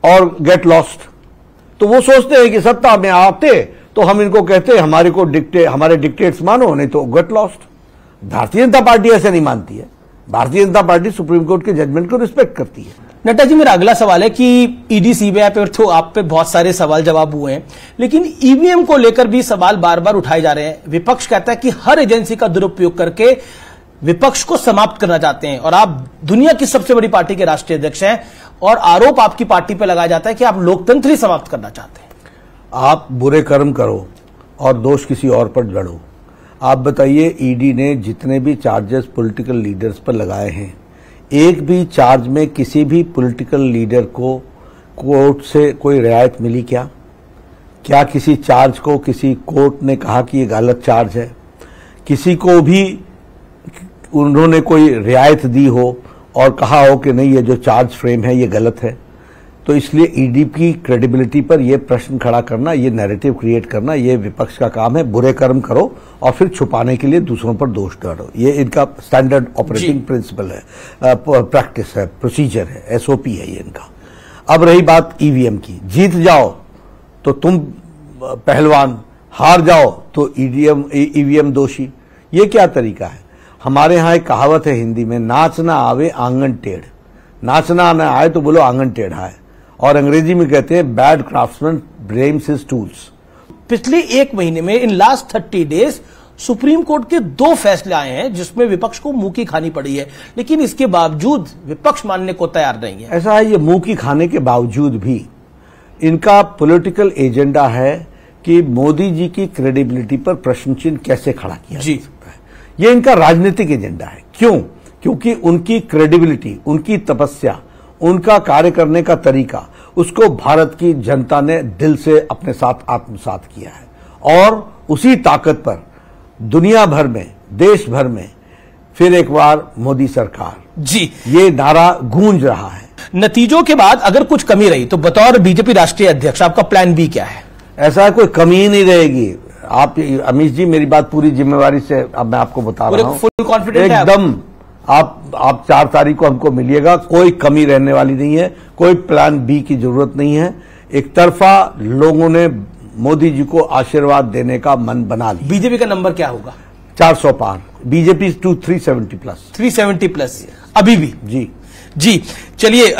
और गेट लॉस्ट। तो वो सोचते हैं कि सत्ता में आते तो हम इनको कहते हमारे डिक्टेट्स मानो, नहीं तो get lost. Bharatiya Janata party ऐसे नहीं मानती है। Bharatiya Janata party supreme court के जजमेंट को रिस्पेक्ट करती है। नड्डा जी, मेरा अगला सवाल है कि ईडी सीबीआई पे तो आप पे बहुत सारे सवाल जवाब हुए हैं, लेकिन ईवीएम को लेकर भी सवाल बार बार उठाए जा रहे हैं। विपक्ष कहता है कि हर एजेंसी का दुरुपयोग करके विपक्ष को समाप्त करना चाहते हैं, और आप दुनिया की सबसे बड़ी पार्टी के राष्ट्रीय अध्यक्ष हैं, और आरोप आपकी पार्टी पर लगाया जाता है कि आप लोकतंत्र ही समाप्त करना चाहते हैं। आप बुरे कर्म करो और दोष किसी और पर लड़ो। आप बताइए, ईडी ने जितने भी चार्जेस पॉलिटिकल लीडर्स पर लगाए हैं, एक भी चार्ज में किसी भी पॉलिटिकल लीडर को कोर्ट से कोई रियायत मिली क्या? क्या किसी चार्ज को किसी कोर्ट ने कहा कि ये गलत चार्ज है? किसी को भी उन्होंने कोई रियायत दी हो और कहा हो कि नहीं, ये जो चार्ज फ्रेम है ये गलत है? तो इसलिए ईडी की क्रेडिबिलिटी पर यह प्रश्न खड़ा करना, ये नैरेटिव क्रिएट करना, ये विपक्ष का काम है। बुरे कर्म करो और फिर छुपाने के लिए दूसरों पर दोष डालो, ये इनका स्टैंडर्ड ऑपरेटिंग प्रिंसिपल है, प्रैक्टिस है, प्रोसीजर है, एसओपी है ये इनका। अब रही बात ईवीएम की, जीत जाओ तो तुम पहलवान, हार जाओ तो ईवीएम दोषी। ये क्या तरीका है? हमारे यहां एक कहावत है हिंदी में, नाच ना आवे आंगन टेढ़। नाचना ना आए तो बोलो आंगन टेढ़ा है, और अंग्रेजी में कहते हैं bad craftsman blames his tools. पिछले 1 महीने में in last 30 days supreme court के 2 फैसले आए हैं जिसमें विपक्ष को मुंह की खानी पड़ी है, लेकिन इसके बावजूद विपक्ष मानने को तैयार नहीं है। ऐसा है, ये मुंह की खाने के बावजूद भी इनका पॉलिटिकल एजेंडा है कि मोदी जी की क्रेडिबिलिटी पर प्रश्न चिन्ह कैसे खड़ा किया जा सकता है। ये इनका राजनीतिक एजेंडा है। क्यों? क्योंकि उनकी क्रेडिबिलिटी, उनकी तपस्या, उनका कार्य करने का तरीका, उसको भारत की जनता ने दिल से अपने साथ आत्मसात किया है, और उसी ताकत पर दुनिया भर में, देश भर में फिर एक बार मोदी सरकार जी ये नारा गूंज रहा है। नतीजों के बाद अगर कुछ कमी रही तो बतौर बीजेपी राष्ट्रीय अध्यक्ष आपका प्लान बी क्या है? ऐसा कोई कमी ही नहीं रहेगी। आप अमीश जी, मेरी बात पूरी जिम्मेवारी से अब मैं आपको बता रहा हूं, फुल कॉन्फिडेंट एकदम। आप 4 तारीख को हमको मिलिएगा, कोई कमी रहने वाली नहीं है, कोई प्लान बी की जरूरत नहीं है। एक तरफा लोगों ने मोदी जी को आशीर्वाद देने का मन बना लिया। बीजेपी का नंबर क्या होगा? 400 पार, बीजेपी 370 प्लस। 370 प्लस अभी भी? जी। चलिए,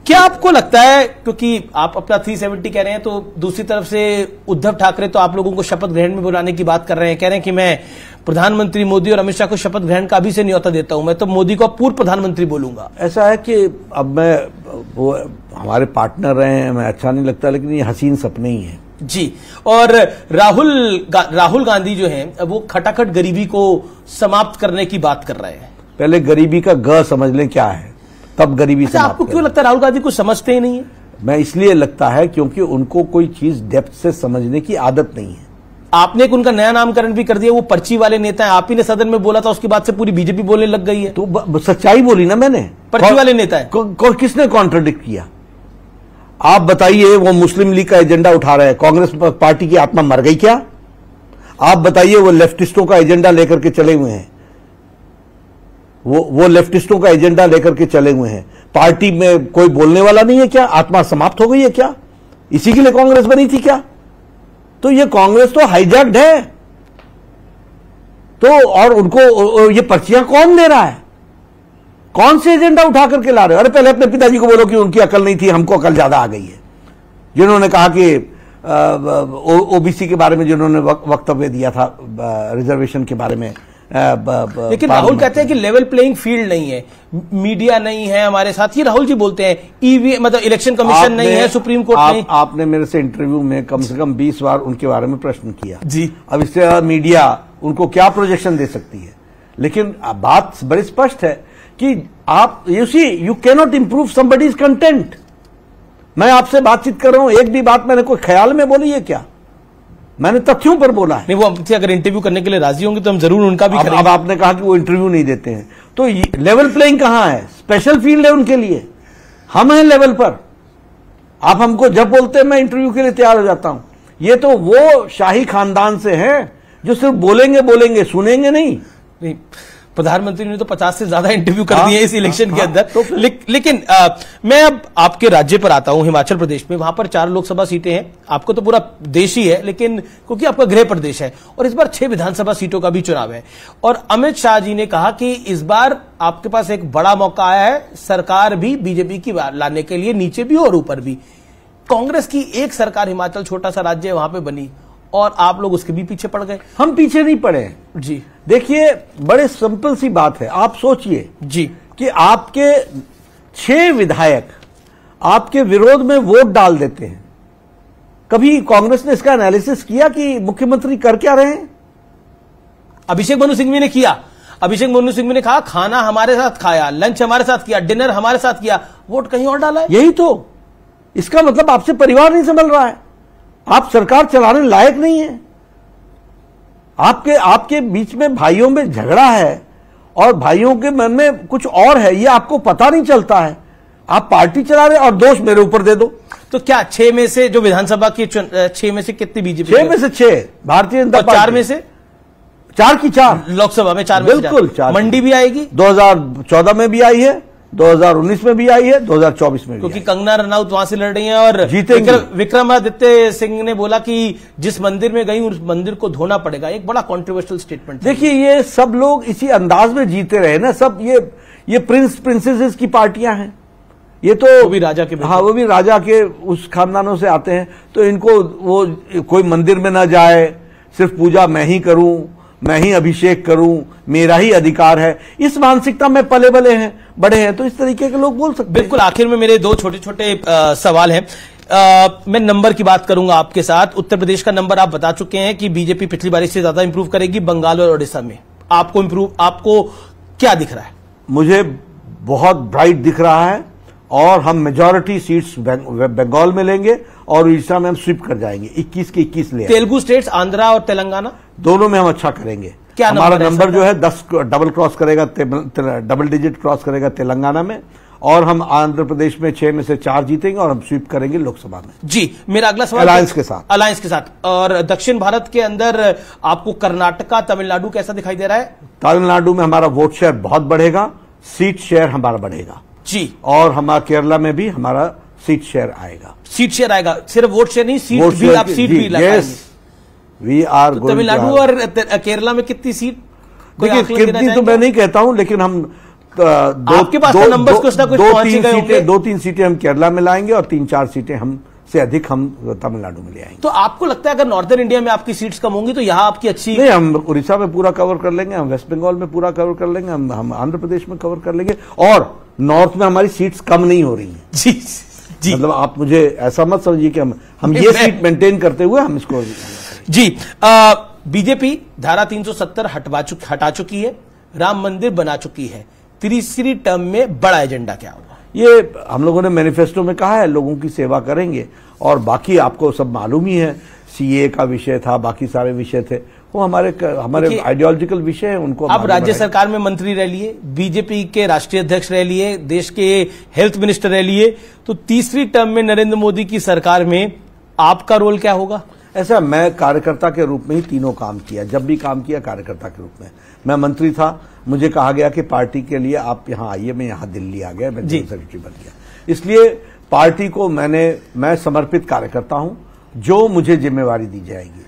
क्या आपको लगता है, क्योंकि आप अपना 370 कह रहे हैं, तो दूसरी तरफ से उद्धव ठाकरे तो आप लोगों को शपथ ग्रहण में बुलाने की बात कर रहे हैं, कह रहे हैं कि मैं प्रधानमंत्री मोदी और अमित शाह को शपथ ग्रहण का अभी से न्योता देता हूं, मैं तो मोदी को पूर्व प्रधानमंत्री बोलूंगा। ऐसा है कि अब वो हमारे पार्टनर रहे हैं, हमें अच्छा नहीं लगता, लेकिन ये हसीन सपने ही हैं। जी। और राहुल गांधी जो हैं वो खटाखट गरीबी को समाप्त करने की बात कर रहे हैं। पहले गरीबी का ग समझ लें क्या है, तब गरीबी से। आपको क्यों लगता है राहुल गांधी को समझते ही नहीं है? मैं इसलिए लगता है क्योंकि उनको कोई चीज डेप्थ से समझने की आदत नहीं है। आपने एक उनका नया नामकरण भी कर दिया, वो पर्ची वाले नेता है, आप ही ने सदन में बोला था, उसके बाद से पूरी बीजेपी बोलने लग गई है। तो सच्चाई बोली ना मैंने, पर्ची वाले नेता है। किसने कॉन्ट्रडिक्ट किया? आप बताइए, वो मुस्लिम लीग का एजेंडा उठा रहे हैं, कांग्रेस पार्टी की आत्मा मर गई क्या? आप बताइए, वो लेफ्टिस्टों का एजेंडा लेकर के चले हुए हैं, वो लेफ्टिस्टों का एजेंडा लेकर के चले हुए हैं। पार्टी में कोई बोलने वाला नहीं है क्या? आत्मा समाप्त हो गई है क्या? इसी के लिए कांग्रेस बनी थी क्या? तो ये कांग्रेस तो हाईजैक्ड है, तो और उनको ये पर्चियां कौन दे रहा है? कौन से एजेंडा उठा करके ला रहे हो? अरे पहले अपने पिताजी को बोलो कि उनकी अकल नहीं थी, हमको अकल ज्यादा आ गई है। जिन्होंने कहा कि ओबीसी के बारे में जिन्होंने वक्तव्य दिया था, रिजर्वेशन के बारे में। लेकिन राहुल कहते हैं कि लेवल प्लेइंग फील्ड नहीं है, मीडिया नहीं है हमारे साथ, ये राहुल जी बोलते हैं। ईवीएम मतलब इलेक्शन कमीशन नहीं है, सुप्रीम कोर्ट नहीं। आपने मेरे से इंटरव्यू में कम से कम 20 बार उनके बारे में प्रश्न किया जी। अब इससे मीडिया उनको क्या प्रोजेक्शन दे सकती है? लेकिन बात बड़ी स्पष्ट है कि आप you can not improve somebody's content. मैं आपसे बातचीत कर रहा हूं, एक भी बात मैंने कोई ख्याल में बोली है क्या? मैंने तथ्यों पर बोला है। नहीं, वो हमसे अगर इंटरव्यू करने के लिए राजी होंगे तो हम जरूर उनका भी करेंगे। अब आपने कहा कि वो इंटरव्यू नहीं देते हैं, तो लेवल प्लेइंग कहां है? स्पेशल फील्ड है उनके लिए, हम हैं लेवल पर। आप हमको जब बोलते हैं मैं इंटरव्यू के लिए तैयार हो जाता हूं। ये तो वो शाही खानदान से है जो सिर्फ बोलेंगे, सुनेंगे नहीं। प्रधानमंत्री ने तो 50 से ज्यादा इंटरव्यू कर दिए इस इलेक्शन के अंदर। तो लेकिन मैं अब आपके राज्य पर आता हूं, हिमाचल प्रदेश में। वहां पर 4 लोकसभा सीटें हैं, आपको तो पूरा देश ही है, लेकिन क्योंकि आपका गृह प्रदेश है, और इस बार 6 विधानसभा सीटों का भी चुनाव है। और अमित शाह जी ने कहा कि इस बार आपके पास एक बड़ा मौका आया है, सरकार भी बीजेपी की लाने के लिए, नीचे भी और ऊपर भी। कांग्रेस की एक सरकार हिमाचल, छोटा सा राज्य है, वहां पर बनी, और आप लोग उसके भी पीछे पड़ गए। हम पीछे नहीं पड़े जी। देखिए, बड़े सिंपल सी बात है। आप सोचिए जी कि आपके 6 विधायक आपके विरोध में वोट डाल देते हैं। कभी कांग्रेस ने इसका एनालिसिस किया कि मुख्यमंत्री कर क्या रहे हैं? अभिषेक मनु सिंघवी ने किया। अभिषेक मनु सिंघवी ने कहा खाना हमारे साथ खाया, लंच हमारे साथ किया, डिनर हमारे साथ किया, वोट कहीं और डाला है। यही तो इसका मतलब आपसे परिवार नहीं संभल रहा है, आप सरकार चलाने लायक नहीं है। आपके बीच में भाइयों में झगड़ा है और भाइयों के मन में कुछ और है, ये आपको पता नहीं चलता है। आप पार्टी चला रहे और दोष मेरे ऊपर दे दो। तो क्या 6 में से जो विधानसभा की 6 में से कितनी बीजेपी? 6 में से 6 भारतीय जनता पार्टी। 4 में से 4 की 4 लोकसभा में, 4 में बिल्कुल 4। मंडी भी आएगी, 2014 में भी आई है, 2019 में भी आई है, 2024 में भी। क्योंकि कंगना रनौत वहां से लड़ रही हैं और जीतेंगी। विक्रमादित्य सिंह ने बोला कि जिस मंदिर में गई उस मंदिर को धोना पड़ेगा। एक बड़ा कंट्रोवर्शियल स्टेटमेंट। देखिए, ये सब लोग इसी अंदाज में जीते रहे ना सब। ये प्रिंसेसेस की पार्टियां हैं, ये तो वो भी राजा के, हाँ, वो भी राजा के उस खानदानों से आते हैं। तो इनको वो कोई मंदिर में ना जाए, सिर्फ पूजा मैं ही करूं, मैं ही अभिषेक करूं, मेरा ही अधिकार है, इस मानसिकता में पले बले हैं, बड़े हैं। तो इस तरीके के लोग बोल सकते हैं। बिल्कुल। आखिर में मेरे 2 छोटे छोटे सवाल हैं। मैं नंबर की बात करूंगा आपके साथ। उत्तर प्रदेश का नंबर आप बता चुके हैं कि बीजेपी पिछली बार से ज्यादा इंप्रूव करेगी। बंगाल और ओडिशा में आपको क्या दिख रहा है? मुझे बहुत ब्राइट दिख रहा है, और हम मेजॉरिटी सीट्स बंगाल में लेंगे और उड़ीसा में हम स्वीप कर जाएंगे। 21 के 21 ले। तेलुगु स्टेट्स, आंध्रा और तेलंगाना, दोनों में हम अच्छा करेंगे। क्या हमारा नंबर जो है 10 डबल क्रॉस करेगा, डबल डिजिट क्रॉस करेगा तेलंगाना में, और हम आंध्र प्रदेश में 6 में से 4 जीतेंगे और हम स्वीप करेंगे लोकसभा में। जी। मेरा अगला सवाल अलायंस के साथ। और दक्षिण भारत के अंदर आपको कर्नाटका, तमिलनाडु कैसा दिखाई दे रहा है? तमिलनाडु में हमारा वोट शेयर बहुत बढ़ेगा, सीट शेयर हमारा बढ़ेगा जी। और हमारा केरला में भी हमारा सीट शेयर आएगा। सीट शेयर आएगा, सिर्फ वोट शेयर नहीं, सीट भी, आप सीट भी लगाएंगे। वी आर तो तमिलनाडु और केरला में कितनी सीट? देखिए, कितनी तो मैं नहीं कहता हूं, लेकिन हम आपके पास नंबर्स कुछ ना कुछ पहुंच गए होंगे। 2-3 सीटें हम केरला में लाएंगे और 3-4 सीटें हमसे अधिक हम तमिलनाडु में ले आएंगे। तो आपको लगता है अगर नॉर्दर्न इंडिया में आपकी सीट्स कम होंगी तो यहां आपकी अच्छी? नहीं, हम उड़ीसा में पूरा कवर कर लेंगे, हम वेस्ट बंगाल में पूरा कवर कर लेंगे, हम आंध्र प्रदेश में कवर कर लेंगे, और नॉर्थ में हमारी सीट्स कम नहीं हो रही हैं। जी जी। मतलब आप मुझे ऐसा मत समझिए कि हम ये सीट मेंटेन करते हुए हम इसको जी। बीजेपी धारा 370 हटा चुकी है, राम मंदिर बना चुकी है। तीसरी टर्म में बड़ा एजेंडा क्या होगा? ये हम लोगों ने मैनिफेस्टो में कहा है, लोगों की सेवा करेंगे, और बाकी आपको सब मालूम ही है, सीए का विषय था, बाकी सारे विषय थे, वो हमारे आइडियोलॉजिकल विषय है, उनको आप राज्य सरकार में मंत्री रह लिए, बीजेपी के राष्ट्रीय अध्यक्ष रह लिए, देश के हेल्थ मिनिस्टर रह लिए, तो तीसरी टर्म में नरेंद्र मोदी की सरकार में आपका रोल क्या होगा? ऐसा, मैं कार्यकर्ता के रूप में ही तीनों काम किया, जब भी काम किया कार्यकर्ता के रूप में। मैं मंत्री था, मुझे कहा गया कि पार्टी के लिए आप यहां आइए, मैं यहां दिल्ली आ गया, मैं जनरल सेक्रेटरी बन गया। इसलिए पार्टी को मैं समर्पित कार्यकर्ता हूं, जो मुझे जिम्मेवारी दी जाएगी,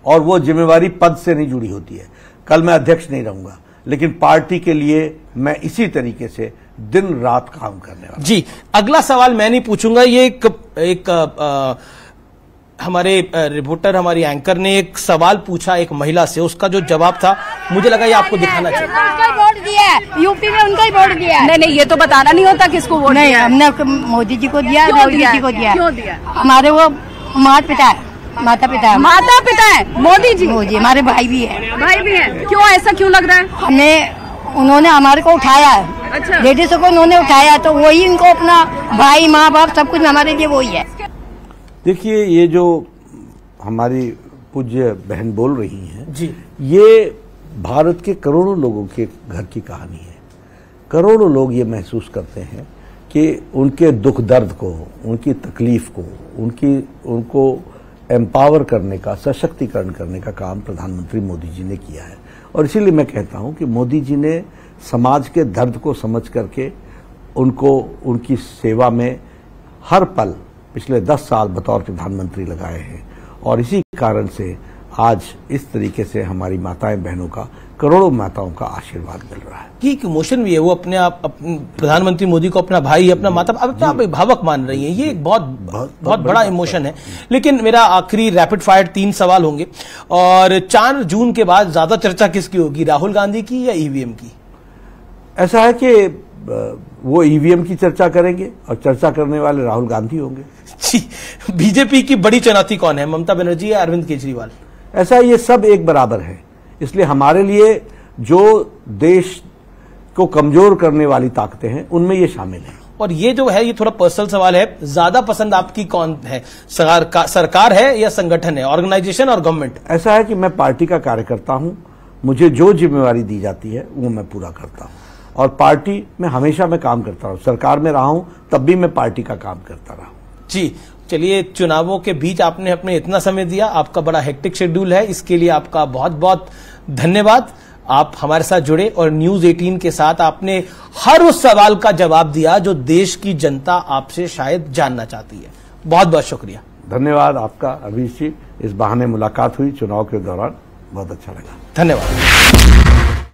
और वो जिम्मेवारी पद से नहीं जुड़ी होती है। कल मैं अध्यक्ष नहीं रहूंगा, लेकिन पार्टी के लिए मैं इसी तरीके से दिन रात काम करने वाला। जी, अगला सवाल मैं नहीं पूछूंगा। ये एक हमारे रिपोर्टर, हमारी एंकर ने एक सवाल पूछा एक महिला से, उसका जो जवाब था मुझे लगा ये आपको दिखाना चाहिए। उनका ही वोट दिया है, यूपी में उनका ही वोट दिया है। नहीं, ये तो बताना नहीं होता किसको वोट नहीं, दिया। हमने मोदी जी को दिया, राहुल जी को दिया। क्यों दिया? हमारे वो माता पिता है। माता पिता है मोदी जी। मोदी हमारे भाई भी है। भाई भी है। क्यों, ऐसा क्यों लग रहा है? हमें उन्होंने हमारे को उठाया है। अच्छा। लेडीज को उन्होंने उठाया, तो वही इनको अपना भाई, माँ बाप सब कुछ हमारे लिए वही है। देखिए, ये जो हमारी पूज्य बहन बोल रही हैं जी, ये भारत के करोड़ों लोगों के घर की कहानी है। करोड़ों लोग ये महसूस करते हैं कि उनके दुख दर्द को, उनकी तकलीफ को, उनको एम्पावर करने का, सशक्तिकरण करने का काम प्रधानमंत्री मोदी जी ने किया है। और इसीलिए मैं कहता हूं कि मोदी जी ने समाज के दर्द को समझ करके उनको उनकी सेवा में हर पल पिछले 10 साल बतौर प्रधानमंत्री लगाए हैं। और इसी कारण से आज इस तरीके से हमारी माताएं बहनों का, करोड़ों माताओं का आशीर्वाद मिल रहा है। कि एक इमोशन भी है, वो अपने आप प्रधानमंत्री मोदी को अपना भाई, अपना माता, अब आप भावक मान रही हैं, ये एक बहुत बड़ा इमोशन है। लेकिन मेरा आखिरी रैपिड फायर 3 सवाल होंगे, और 4 जून के बाद ज्यादा चर्चा किसकी होगी, राहुल गांधी की या ईवीएम की? ऐसा है कि वो ईवीएम की चर्चा करेंगे और चर्चा करने वाले राहुल गांधी होंगे। जी, बीजेपी की बड़ी चुनौती कौन है, ममता बनर्जी या अरविंद केजरीवाल? ऐसा ये सब एक बराबर है, इसलिए हमारे लिए जो देश को कमजोर करने वाली ताकतें हैं उनमें ये शामिल है। और ये जो है, ये थोड़ा पर्सनल सवाल है, ज्यादा पसंद आपकी कौन है, सरकार है या संगठन है, ऑर्गेनाइजेशन और गवर्नमेंट? ऐसा है कि मैं पार्टी का कार्यकर्ता हूं, मुझे जो जिम्मेवारी दी जाती है वो मैं पूरा करता हूं, और पार्टी में हमेशा मैं काम करता हूं। सरकार में रहा हूं तब भी मैं पार्टी का काम करता रहा हूं। जी, चलिए, चुनावों के बीच आपने अपने इतना समय दिया, आपका बड़ा हेक्टिक शेड्यूल है, इसके लिए आपका बहुत बहुत धन्यवाद। आप हमारे साथ जुड़े और न्यूज 18 के साथ आपने हर उस सवाल का जवाब दिया जो देश की जनता आपसे शायद जानना चाहती है। बहुत बहुत शुक्रिया। धन्यवाद आपका अभिषेक जी, इस बहाने मुलाकात हुई चुनाव के दौरान, बहुत अच्छा लगा। धन्यवाद।